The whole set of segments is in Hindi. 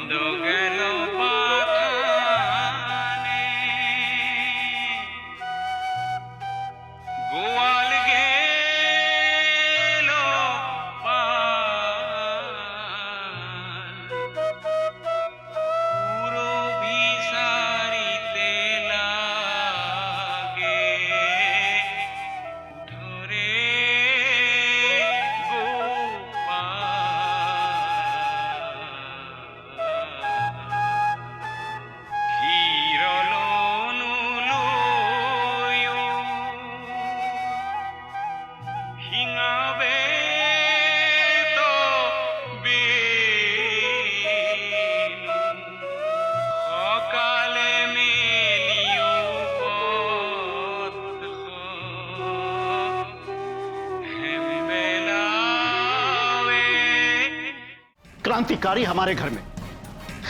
বন্ধ গেল বাগানে, গোয়াল গেল পুরো ভিসারিতে লাগে ধরে क्रांतिकारी हमारे घर में,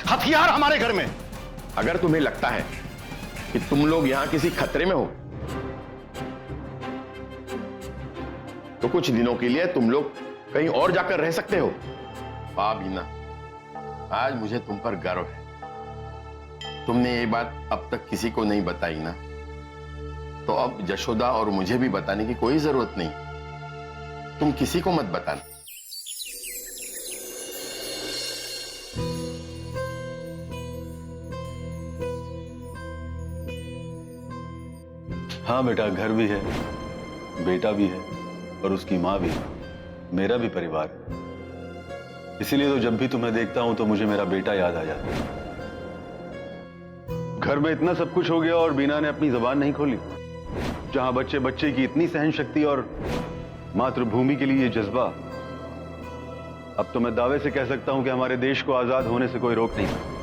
हथियार हमारे घर में। अगर तुम्हें लगता है कि तुम लोग यहां किसी खतरे में हो तो कुछ दिनों के लिए तुम लोग कहीं और जाकर रह सकते हो। वाह बीना, आज मुझे तुम पर गर्व है। तुमने ये बात अब तक किसी को नहीं बताई ना, तो अब यशोदा और मुझे भी बताने की कोई जरूरत नहीं। तुम किसी को मत बताना। हाँ बेटा, घर भी है, बेटा भी है और उसकी माँ भी है, मेरा भी परिवार है। इसीलिए तो जब भी तुम्हें देखता हूं तो मुझे मेरा बेटा याद आ जाता है। घर में इतना सब कुछ हो गया और बीना ने अपनी जुबान नहीं खोली। जहां बच्चे बच्चे की इतनी सहन शक्ति और मातृभूमि के लिए ये जज्बा, अब तो मैं दावे से कह सकता हूं कि हमारे देश को आजाद होने से कोई रोक नहीं सकता।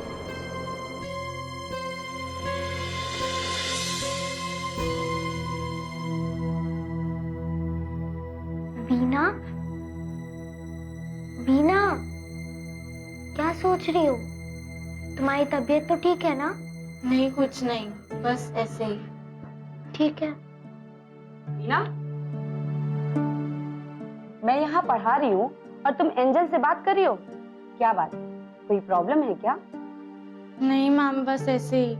बीना, बीना, क्या सोच रही हो? तुम्हारी तबीयत तो ठीक है ना? नहीं, कुछ नहीं, बस ऐसे ही। ठीक है। बीना, मैं यहाँ पढ़ा रही हूँ और तुम एंजल से बात कर रही हो। क्या बात, कोई प्रॉब्लम है क्या? नहीं मैम, बस ऐसे ही।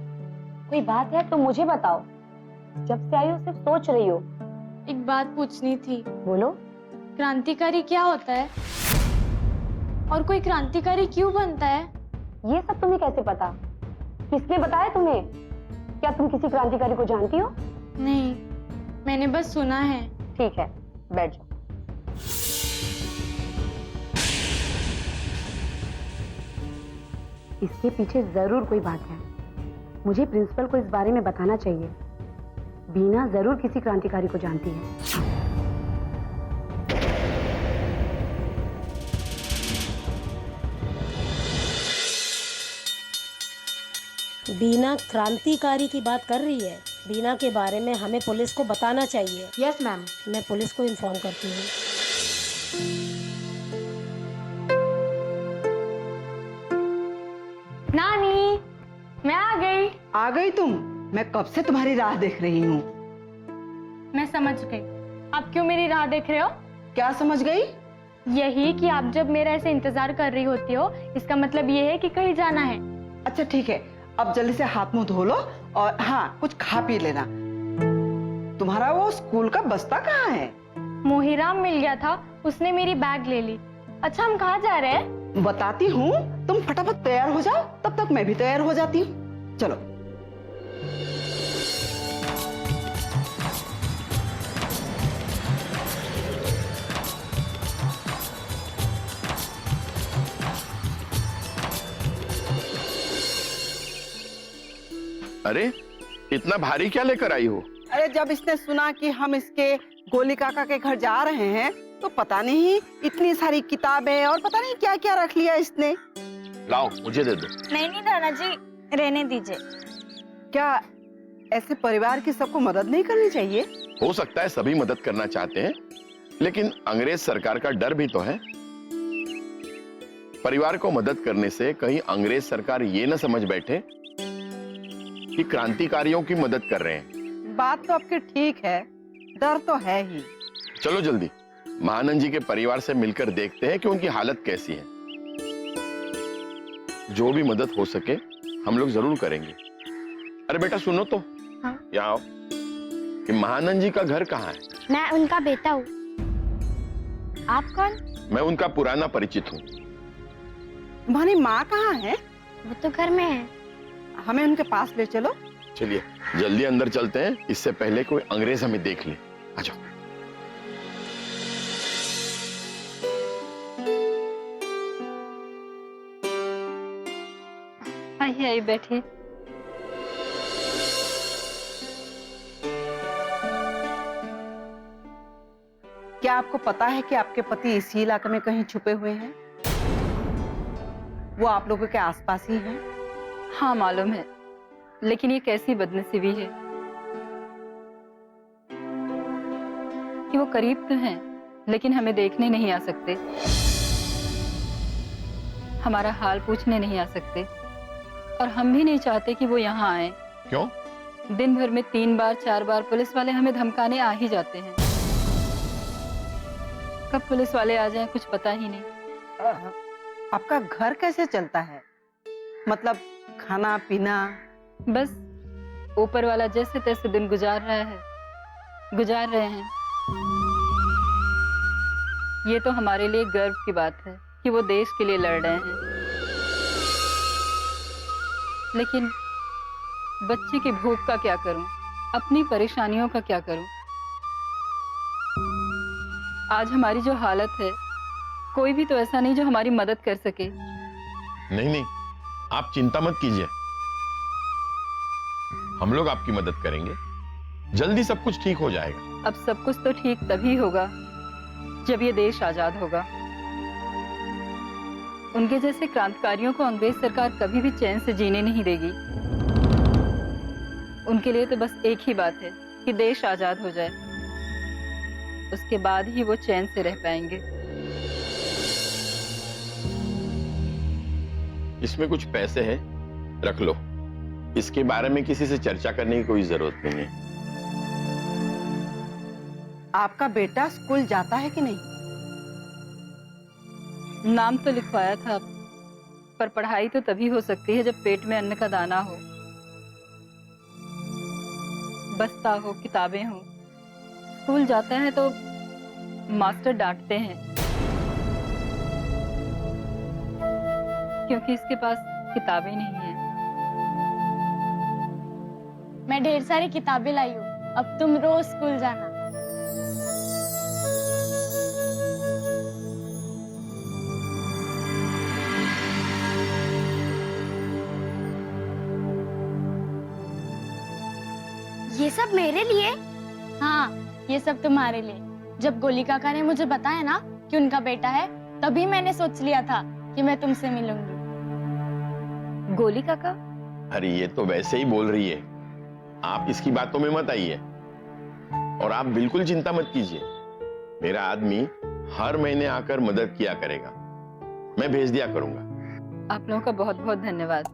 कोई बात है तो मुझे बताओ। जब से आई हो सिर्फ सोच रही हो। एक बात पूछनी थी। बोलो। क्रांतिकारी क्या होता है और कोई क्रांतिकारी क्यों बनता है? ये सब तुम्हें कैसे पता? किसने बताया तुम्हें? क्या तुम किसी क्रांतिकारी को जानती हो? नहीं, मैंने बस सुना है। ठीक है, बैठ जाओ। इसके पीछे जरूर कोई बात है। मुझे प्रिंसिपल को इस बारे में बताना चाहिए। बीना जरूर किसी क्रांतिकारी को जानती है। बीना क्रांतिकारी की बात कर रही है। बीना के बारे में हमें पुलिस को बताना चाहिए। Yes ma'am. मैं पुलिस को इन्फॉर्म करती हूँ। नानी, मैं आ गई। आ गई तुम? मैं कब से तुम्हारी राह देख रही हूँ। मैं समझ गई। आप क्यों मेरी राह देख रहे हो? क्या समझ गई? यही कि आप जब मेरा ऐसे इंतजार कर रही होती हो, इसका मतलब ये है कि कहीं जाना है। अच्छा ठीक है, अब जल्दी से हाथ मुंह धो लो और हाँ, कुछ खा पी लेना। तुम्हारा वो स्कूल का बस्ता कहाँ है? मोहिराम मिल गया था, उसने मेरी बैग ले ली। अच्छा, हम कहाँ जा रहे हैं? बताती हूँ, तुम फटाफट तैयार हो जाओ, तब तक मैं भी तैयार हो जाती हूँ। चलो। अरे इतना भारी क्या लेकर आई हो? अरे जब इसने सुना कि हम इसके गोली काका के घर जा रहे हैं तो पता नहीं इतनी सारी किताबें और पता नहीं क्या क्या रख लिया इसने। लाओ मुझे दे दो। नहीं नहीं नाना जी, रहने दीजिए। क्या ऐसे परिवार की सबको मदद नहीं करनी चाहिए? हो सकता है सभी मदद करना चाहते हैं, लेकिन अंग्रेज सरकार का डर भी तो है। परिवार को मदद करने से कहीं अंग्रेज सरकार ये न समझ बैठे कि क्रांतिकारियों की मदद कर रहे हैं। बात तो आपकी ठीक है, डर तो है ही। चलो जल्दी महानंद जी के परिवार से मिलकर देखते हैं कि उनकी हालत कैसी है। जो भी मदद हो सके हम लोग जरूर करेंगे। अरे बेटा सुनो तो, हाँ? यहाँ आओ। कि महानंद जी का घर कहाँ है? मैं उनका बेटा हूँ। आप कौन? मैं उनका पुराना परिचित हूँ। तुम्हारी माँ कहाँ है? वो तो घर में है। हमें उनके पास ले चलो। चलिए जल्दी अंदर चलते हैं, इससे पहले कोई अंग्रेज हमें देख ले। आ जाओ। आइए आइए बैठिए। क्या आपको पता है कि आपके पति इसी इलाके में कहीं छुपे हुए हैं? वो आप लोगों के आसपास ही हैं? हाँ मालूम है, लेकिन ये कैसी बदनसीबी है कि वो करीब तो हैं, लेकिन हमें देखने नहीं आ सकते, हमारा हाल पूछने नहीं आ सकते, और हम भी नहीं चाहते कि वो यहाँ आए। क्यों? दिन भर में 3 बार 4 बार पुलिस वाले हमें धमकाने आ ही जाते हैं। कब पुलिस वाले आ जाएं कुछ पता ही नहीं। आपका घर कैसे चलता है? मतलब खाना पीना? बस ऊपर वाला जैसे तैसे दिन गुजार रहे हैं। ये तो हमारे लिए गर्व की बात है कि वो देश के लिए लड़ रहे हैं, लेकिन बच्चे की भूख का क्या करूं, अपनी परेशानियों का क्या करूं? आज हमारी जो हालत है, कोई भी तो ऐसा नहीं जो हमारी मदद कर सके। नहीं नहीं, आप चिंता मत कीजिए, हम लोग आपकी मदद करेंगे। जल्दी सब कुछ ठीक हो जाएगा। अब सब कुछ तो ठीक तभी होगा जब ये देश आजाद होगा। उनके जैसे क्रांतिकारियों को अंग्रेज सरकार कभी भी चैन से जीने नहीं देगी। उनके लिए तो बस एक ही बात है कि देश आजाद हो जाए, उसके बाद ही वो चैन से रह पाएंगे। इसमें कुछ पैसे हैं, रख लो। इसके बारे में किसी से चर्चा करने की कोई जरूरत नहीं है। आपका बेटा स्कूल जाता है कि नहीं? नाम तो लिखवाया था, पर पढ़ाई तो तभी हो सकती है जब पेट में अन्न का दाना हो, बस्ता हो, किताबें हो। स्कूल जाता है तो मास्टर डांटते हैं क्योंकि इसके पास किताबें नहीं हैं। मैं ढेर सारी किताबें लाई हूँ, अब तुम रोज स्कूल जाना। ये सब मेरे लिए? हाँ, ये सब तुम्हारे लिए। जब गोली काका ने मुझे बताया ना कि उनका बेटा है, तभी मैंने सोच लिया था कि मैं तुमसे मिलूंगी। गोली काका? अरे ये तो वैसे ही बोल रही है, आप इसकी बातों में मत आइए। और आप बिल्कुल चिंता मत कीजिए, मेरा आदमी हर महीने आकर मदद किया करेगा, मैं भेज दिया करूंगा। आप लोगों का बहुत बहुत धन्यवाद।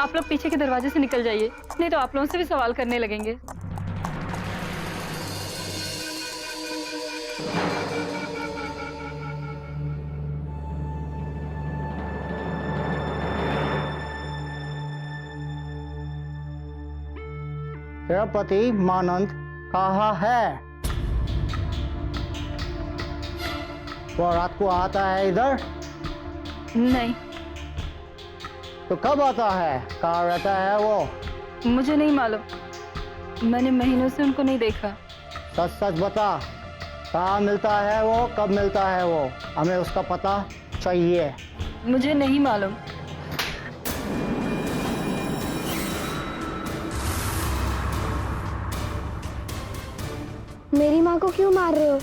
आप लोग पीछे के दरवाजे से निकल जाइए, नहीं तो आप लोगों से भी सवाल करने लगेंगे। तेरा पति मानंद कहाँ है? वो रात को आता है इधर? नहीं, तो कब आता है? कहाँ रहता है वो? मुझे नहीं मालूम, मैंने महीनों से उनको नहीं देखा। सच सच बता, कहाँ मिलता है वो, कब मिलता है वो? हमें उसका पता चाहिए। मुझे नहीं मालूम। मेरी माँ को क्यों मार रहे हो?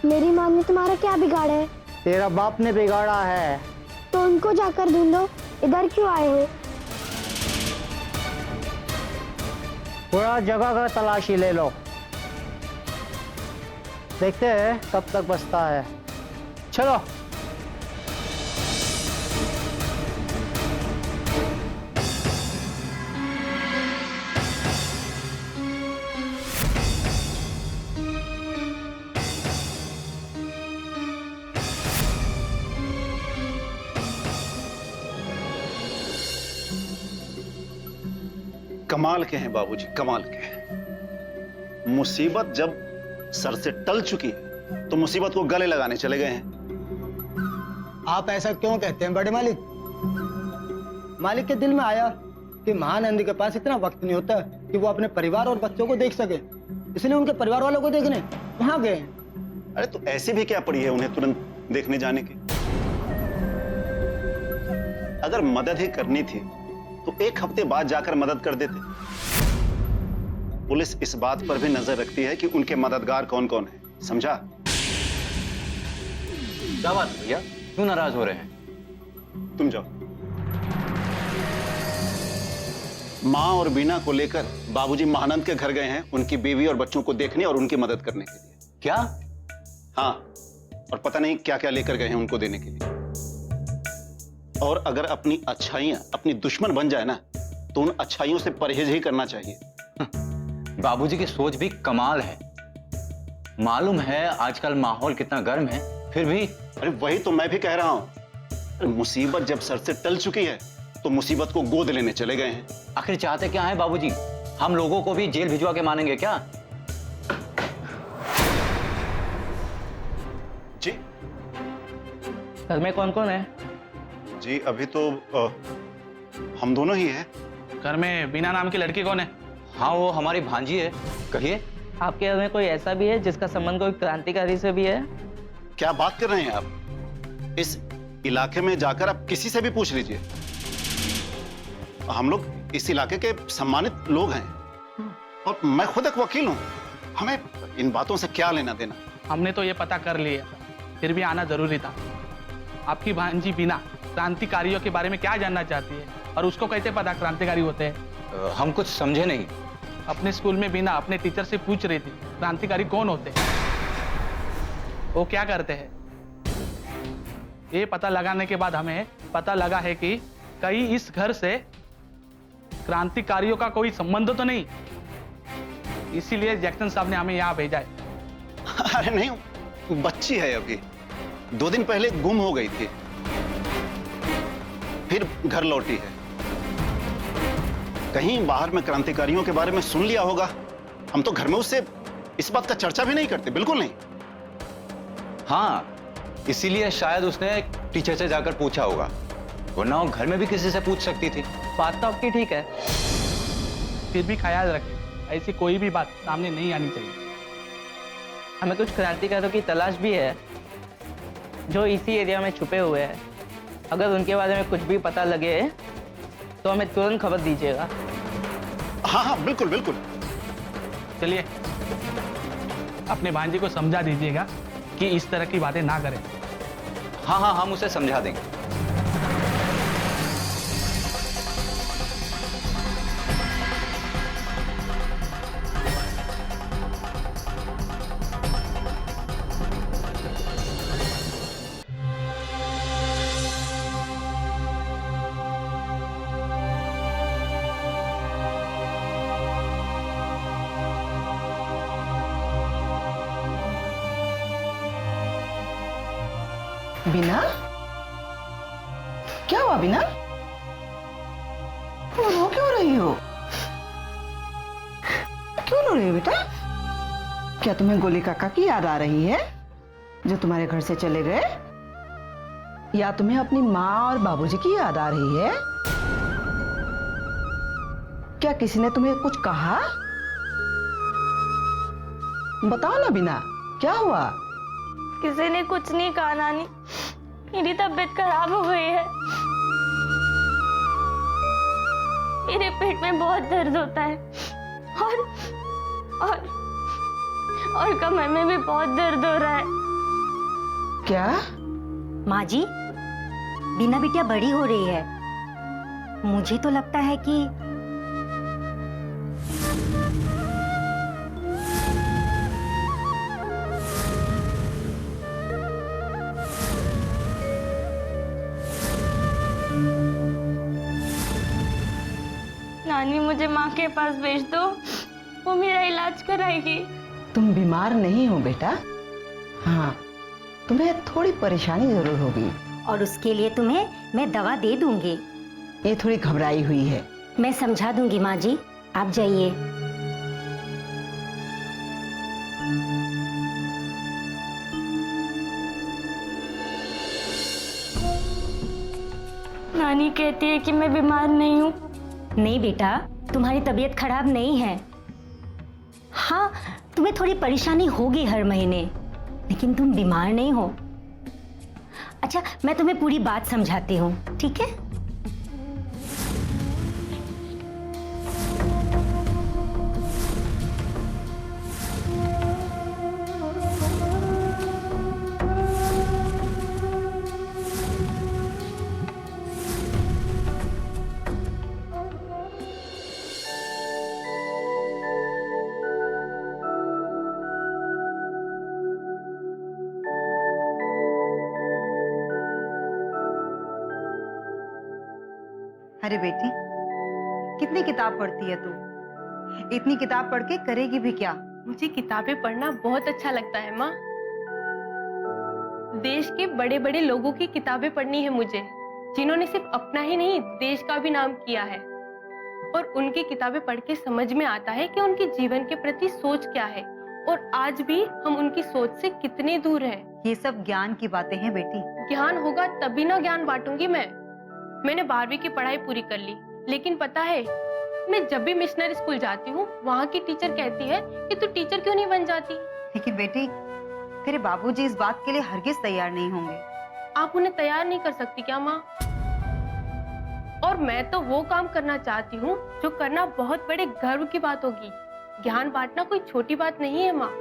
मेरी माँ ने तुम्हारा क्या बिगाड़ा है? तेरा बाप ने बिगाड़ा है। तो उनको जाकर ढूंढो, इधर क्यों आए हो? पूरा जगह का तलाशी ले लो, देखते हैं कब तक बचता है। चलो। कमाल के हैं बाबूजी, कमाल के। मुसीबत जब सर से टल चुकी है तो मुसीबत को गले लगाने चले गए हैं। आप ऐसा क्यों कहते हैं बड़े मालिक? मालिक के दिल में आया कि महानंदी के पास इतना वक्त नहीं होता कि वो अपने परिवार और बच्चों को देख सके, इसलिए उनके परिवार वालों को देखने वहां गए। अरे तो ऐसी भी क्या पड़ी है उन्हें तुरंत देखने जाने की? अगर मदद ही करनी थी तो एक हफ्ते बाद जाकर मदद कर देते। पुलिस इस बात पर भी नजर रखती है कि उनके मददगार कौन कौन है, समझा? क्या बात भैया, क्यों नाराज हो रहे हैं? तुम जाओ। माँ और बीना को लेकर बाबूजी महानंद के घर गए हैं उनकी बीवी और बच्चों को देखने और उनकी मदद करने के लिए। क्या? हाँ, और पता नहीं क्या क्या लेकर गए हैं उनको देने के लिए। और अगर अपनी अच्छाइयां अपनी दुश्मन बन जाए ना तो उन अच्छाइयों से परहेज ही करना चाहिए। बाबूजी की सोच भी कमाल है। मालूम है आजकल माहौल कितना गर्म है, फिर भी। अरे वही तो मैं भी कह रहा हूं, मुसीबत जब सर से टल चुकी है तो मुसीबत को गोद लेने चले गए हैं। आखिर चाहते क्या है बाबूजी? हम लोगों को भी जेल भिजवा के मानेंगे क्या? जी घर में कौन कौन है? जी अभी तो हम दोनों ही हैं। घर में बीना नाम की लड़की कौन है? हाँ, वो हमारी भांजी है। कहिए। आपके घर में कोई ऐसा भी है जिसका संबंध कोई क्रांतिकारी से भी है? क्या बात कर रहे हैं आप? इस इलाके में जाकर आप किसी से भी पूछ लीजिए। हम लोग इस इलाके के सम्मानित लोग हैं और मैं खुद एक वकील हूं। हमें इन बातों से क्या लेना देना। हमने तो ये पता कर लिया, फिर भी आना जरूरी था। आपकी भांजी बीना क्रांतिकारियों के बारे में क्या जानना चाहती है और उसको कैसे पता क्रांतिकारी होते हैं? हम कुछ समझे नहीं। अपने स्कूल में बीना अपने टीचर से पूछ रही थी क्रांतिकारी कौन होते हैं, वो क्या करते हैं। ये पता लगाने के बाद हमें पता लगा है कि कहीं इस घर से क्रांतिकारियों का कोई संबंध तो नहीं, इसीलिए जैक्सन साहब ने हमें यहाँ भेजा है। अरे नहीं, बच्ची है, अभी 2 दिन पहले गुम हो गई थी, फिर घर लौटी है। कहीं बाहर में क्रांतिकारियों के बारे में सुन लिया होगा। हम तो घर में उससे इस बात का चर्चा भी नहीं करते, बिल्कुल नहीं। हाँ, इसीलिए शायद उसने टीचर से जाकर पूछा होगा, वरना वो घर में भी किसी से पूछ सकती थी। बात तो आपकी ठीक है, फिर भी ख्याल रखें ऐसी कोई भी बात सामने नहीं आनी चाहिए। हमें कुछ क्रांतिकारियों की तलाश भी है जो इसी एरिया में छुपे हुए हैं। अगर उनके बारे में कुछ भी पता लगे तो हमें तुरंत खबर दीजिएगा। हाँ हाँ, बिल्कुल बिल्कुल। चलिए, अपने भांजी को समझा दीजिएगा कि इस तरह की बातें ना करें। हाँ हाँ, हम उसे समझा देंगे। बीना, क्या हुआ बीना? रो क्यों रही हो? क्यों रो रही हो बेटा? क्या तुम्हें गोली काका की याद आ रही है जो तुम्हारे घर से चले गए, या तुम्हें अपनी माँ और बाबूजी की याद आ रही है? क्या किसी ने तुम्हें कुछ कहा? बताओ ना बीना, क्या हुआ? किसी ने कुछ नहीं कहा नानी, मेरी तबीयत खराब हो गई है। मेरे पेट में बहुत दर्द होता है और कमर में भी बहुत दर्द हो रहा है। क्या? माँ जी, बीना बिटिया बड़ी हो रही है। मुझे तो लगता है कि नानी मुझे माँ के पास भेज दो, वो मेरा इलाज कराएगी। तुम बीमार नहीं हो बेटा। हाँ, तुम्हें थोड़ी परेशानी जरूर होगी और उसके लिए तुम्हें मैं दवा दे दूंगी। ये थोड़ी घबराई हुई है। मैं समझा दूंगी माँ जी। आप जाइए। नानी कहती है कि मैं बीमार नहीं हूँ। नहीं बेटा, तुम्हारी तबीयत खराब नहीं है। हाँ, तुम्हें थोड़ी परेशानी होगी हर महीने, लेकिन तुम बीमार नहीं हो। अच्छा, मैं तुम्हें पूरी बात समझाती हूँ, ठीक है? अरे बेटी, कितनी किताब पढ़ती है तू? इतनी किताब पढ़ के करेगी भी क्या? मुझे किताबें पढ़ना बहुत अच्छा लगता है माँ। देश के बड़े बड़े लोगों की किताबें पढ़नी है मुझे, जिन्होंने सिर्फ अपना ही नहीं देश का भी नाम किया है। और उनकी किताबें पढ़ के समझ में आता है कि उनके जीवन के प्रति सोच क्या है और आज भी हम उनकी सोच से कितने दूर हैं। ये सब ज्ञान की बातें हैं बेटी। ज्ञान होगा तभी ना ज्ञान बांटूंगी मैं। मैंने 12वीं की पढ़ाई पूरी कर ली, लेकिन पता है मैं जब भी मिशनरी स्कूल जाती हूँ वहाँ की टीचर कहती है कि तू टीचर क्यों नहीं बन जाती। लेकिन बेटी, तेरे बाबूजी इस बात के लिए हरगिज तैयार नहीं होंगे। आप उन्हें तैयार नहीं कर सकती क्या माँ? और मैं तो वो काम करना चाहती हूँ जो करना बहुत बड़े गर्व की बात होगी। ज्ञान बांटना कोई छोटी बात नहीं है माँ।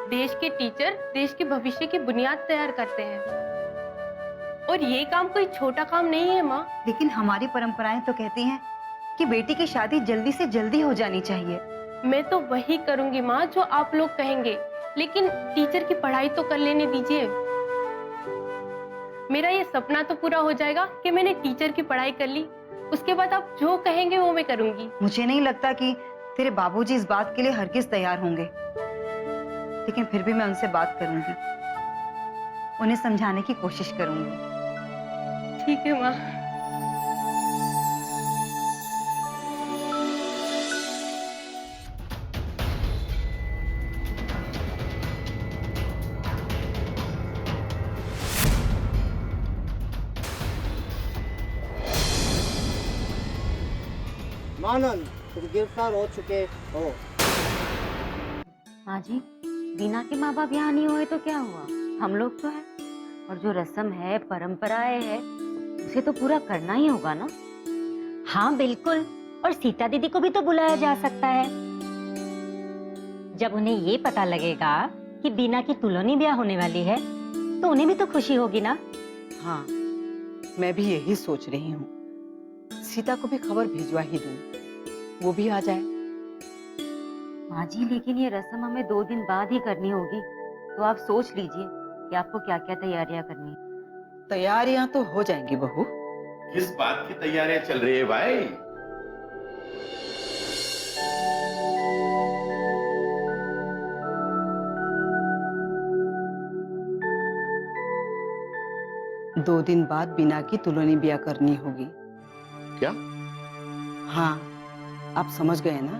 देश के टीचर देश के भविष्य की बुनियाद तैयार करते हैं और ये काम कोई छोटा काम नहीं है माँ। लेकिन हमारी परंपराएं तो कहती हैं कि बेटी की शादी जल्दी से जल्दी हो जानी चाहिए। मैं तो वही करूंगी माँ जो आप लोग कहेंगे, लेकिन टीचर की पढ़ाई तो कर लेने दीजिए। मेरा ये सपना तो पूरा हो जाएगा कि मैंने टीचर की पढ़ाई कर ली। उसके बाद आप जो कहेंगे वो मैं करूंगी। मुझे नहीं लगता कि तेरे बाबूजी इस बात के लिए हरगिज तैयार होंगे, लेकिन फिर भी मैं उनसे बात करूंगी, उन्हें समझाने की कोशिश करूंगी। ठीक है माँ। मानन, तुम गिरफ्तार हो चुके हो। हाँ जी, बीना के माँ बाप यहाँ नहीं हुए तो क्या हुआ? हम लोग तो है, और जो रस्म है, परंपराएं है, उसे तो पूरा करना ही होगा ना। हाँ बिल्कुल, और सीता दीदी को भी तो बुलाया जा सकता है। जब उन्हें ये पता लगेगा कि बीना की तुलनी ब्याह होने वाली है तो उन्हें भी तो खुशी होगी ना। हाँ, मैं भी यही सोच रही हूँ। सीता को भी खबर भिजवा ही दूं, वो भी आ जाए। माँ जी, लेकिन ये रस्म हमें 2 दिन बाद ही करनी होगी, तो आप सोच लीजिए कि आपको क्या क्या तैयारियां करनी है। तैयारियां तो हो जाएंगी बहू। किस बात की तैयारियां चल रही है भाई? दो दिन बाद बीना की तुलनी ब्याह करनी होगी। क्या? हाँ, आप समझ गए ना?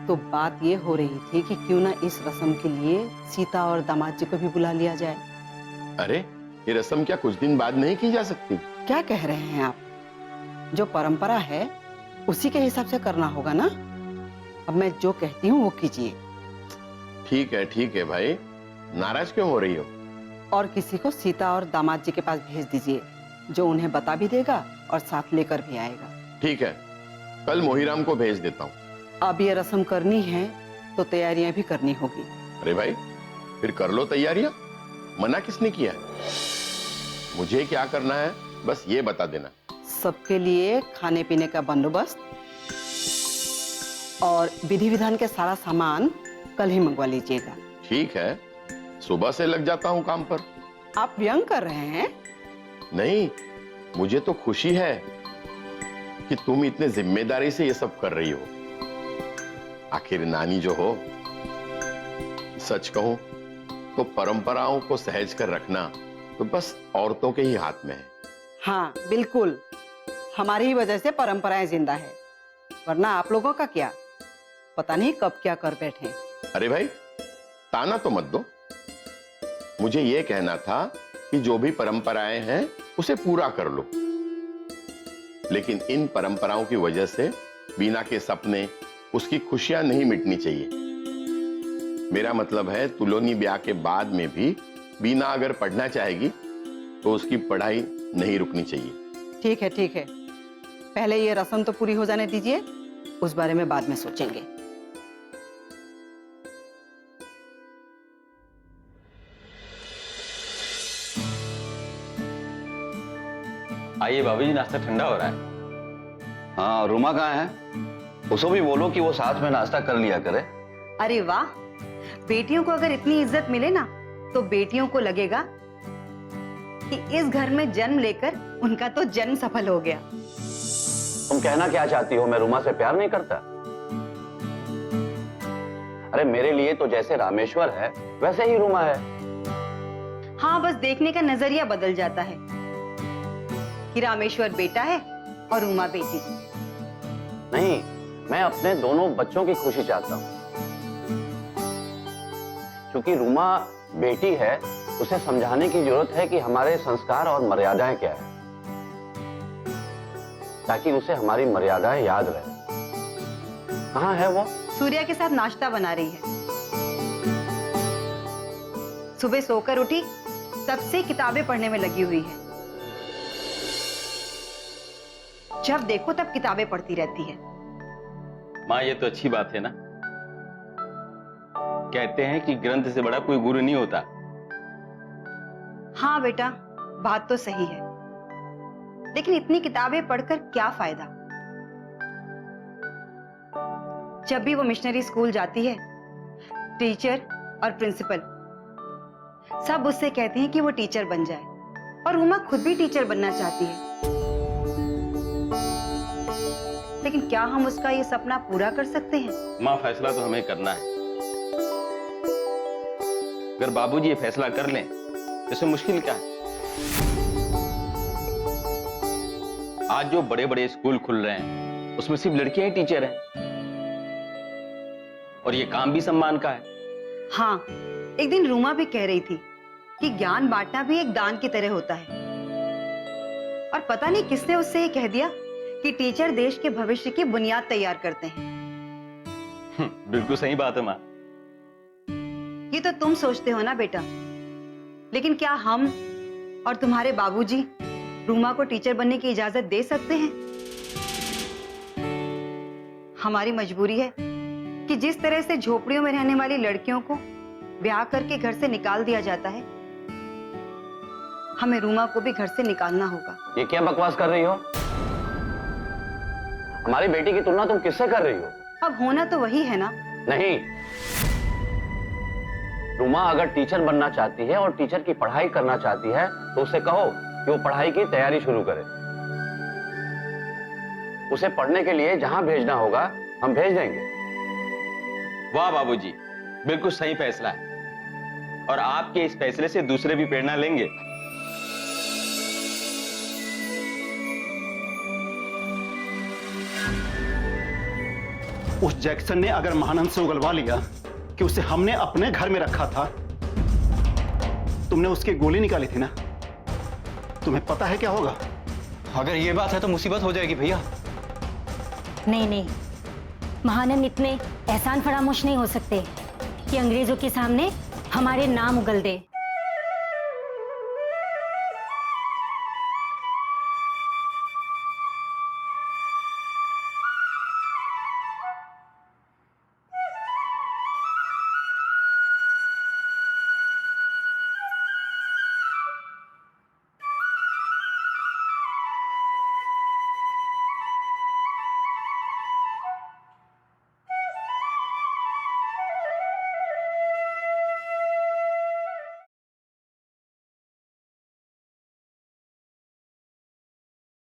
तो बात ये हो रही थी कि क्यों ना इस रस्म के लिए सीता और दामाद जी को भी बुला लिया जाए। अरे, ये रस्म क्या कुछ दिन बाद नहीं की जा सकती? क्या कह रहे हैं आप? जो परंपरा है उसी के हिसाब से करना होगा ना। अब मैं जो कहती हूँ वो कीजिए। ठीक है भाई, नाराज क्यों हो रही हो? और किसी को सीता और दामाद जी के पास भेज दीजिए, जो उन्हें बता भी देगा और साथ लेकर भी आएगा। ठीक है, कल मोहीराम को भेज देता हूँ। अब ये रस्म करनी है तो तैयारियां भी करनी होगी। अरे भाई, फिर कर लो तैयारियां, मना किसने किया है? मुझे क्या करना है बस ये बता देना। सबके लिए खाने पीने का बंदोबस्त और विधि विधान के सारा सामान कल ही मंगवा लीजिएगा। ठीक है, सुबह से लग जाता हूँ काम पर। आप व्यंग कर रहे हैं? नहीं, मुझे तो खुशी है कि तुम इतने जिम्मेदारी से ये सब कर रही हो। आखिर नानी जो हो, सच कहूं तो परंपराओं को सहज कर रखना तो बस औरतों के ही हाथ में है। हाँ बिल्कुल, हमारी ही वजह से परंपराएं जिंदा है। वरना आप लोगों का क्या, पता नहीं कब क्या कर बैठे। अरे भाई, ताना तो मत दो। मुझे यह कहना था कि जो भी परंपराएं हैं उसे पूरा कर लो, लेकिन इन परंपराओं की वजह से बीना के सपने, उसकी खुशियां नहीं मिटनी चाहिए। मेरा मतलब है तुलोनी ब्याह के बाद में भी बीना अगर पढ़ना चाहेगी तो उसकी पढ़ाई नहीं रुकनी चाहिए। ठीक है ठीक है, पहले ये रस्म तो पूरी हो जाने दीजिए, उस बारे में बाद में सोचेंगे। आइए बाबू जी, नाश्ता ठंडा हो रहा है। हाँ, रूमा कहाँ है? उसको भी बोलो कि वो साथ में नाश्ता कर लिया करे। अरे वाह, बेटियों को अगर इतनी इज्जत मिले ना तो बेटियों को लगेगा कि इस घर में जन्म लेकर उनका तो जन्म सफल हो गया। तुम कहना क्या चाहती हो? मैं रूमा से प्यार नहीं करता? अरे मेरे लिए तो जैसे रामेश्वर है वैसे ही रूमा है। हाँ, बस देखने का नजरिया बदल जाता है कि रामेश्वर बेटा है और रूमा बेटी। नहीं, मैं अपने दोनों बच्चों की खुशी चाहता हूँ। क्योंकि रूमा बेटी है, उसे समझाने की जरूरत है कि हमारे संस्कार और मर्यादाएं क्या है, ताकि उसे हमारी मर्यादाएं याद रहे। कहाँ है वो? सूर्या के साथ नाश्ता बना रही है। सुबह सोकर उठी तब से किताबें पढ़ने में लगी हुई है। जब देखो तब किताबें पढ़ती रहती है। माँ, ये तो अच्छी बात है ना। कहते हैं कि ग्रंथ से बड़ा कोई गुरु नहीं होता। हाँ बेटा, बात तो सही है, लेकिन इतनी किताबें पढ़कर क्या फायदा? जब भी वो मिशनरी स्कूल जाती है, टीचर और प्रिंसिपल सब उससे कहते हैं कि वो टीचर बन जाए, और रूमा खुद भी टीचर बनना चाहती है। लेकिन क्या हम उसका ये सपना पूरा कर सकते हैं? माँ, फैसला तो हमें करना है। अगर बाबूजी ये फैसला कर लें तो इसमें मुश्किल क्या है? आज जो बड़े बड़े स्कूल खुल रहे हैं उसमें सिर्फ लड़कियां ही टीचर हैं, और ये काम भी सम्मान का है। हाँ, एक दिन रूमा भी कह रही थी कि ज्ञान बांटना भी एक दान की तरह होता है, और पता नहीं किसने उससे ये कह दिया कि टीचर देश के भविष्य की बुनियाद तैयार करते हैं। बिल्कुल सही बात है माँ। ये तो तुम सोचते हो ना बेटा, लेकिन क्या हम और तुम्हारे बाबूजी रूमा को टीचर बनने की इजाजत दे सकते हैं? हमारी मजबूरी है कि जिस तरह से झोपड़ियों में रहने वाली लड़कियों को ब्याह करके घर से निकाल दिया जाता है, हमें रूमा को भी घर से निकालना होगा। ये क्या बकवास कर रही हो? हमारी बेटी की तुलना तुम किससे कर रही हो? अब होना तो वही है ना। नहीं, रूमा अगर टीचर बनना चाहती है और टीचर की पढ़ाई करना चाहती है तो उसे कहो कि वो पढ़ाई की तैयारी शुरू करे। उसे पढ़ने के लिए जहां भेजना होगा हम भेज देंगे। वाह बाबूजी, बिल्कुल सही फैसला है, और आपके इस फैसले से दूसरे भी प्रेरणा लेंगे। उस जैक्सन ने अगर महानंद से उगलवा लिया कि उसे हमने अपने घर में रखा था, तुमने उसकी गोली निकाली थी ना, तुम्हें पता है क्या होगा? अगर ये बात है तो मुसीबत हो जाएगी भैया। नहीं नहीं, महानंद इतने एहसान फरामोश नहीं हो सकते कि अंग्रेजों के सामने हमारे नाम उगल दे।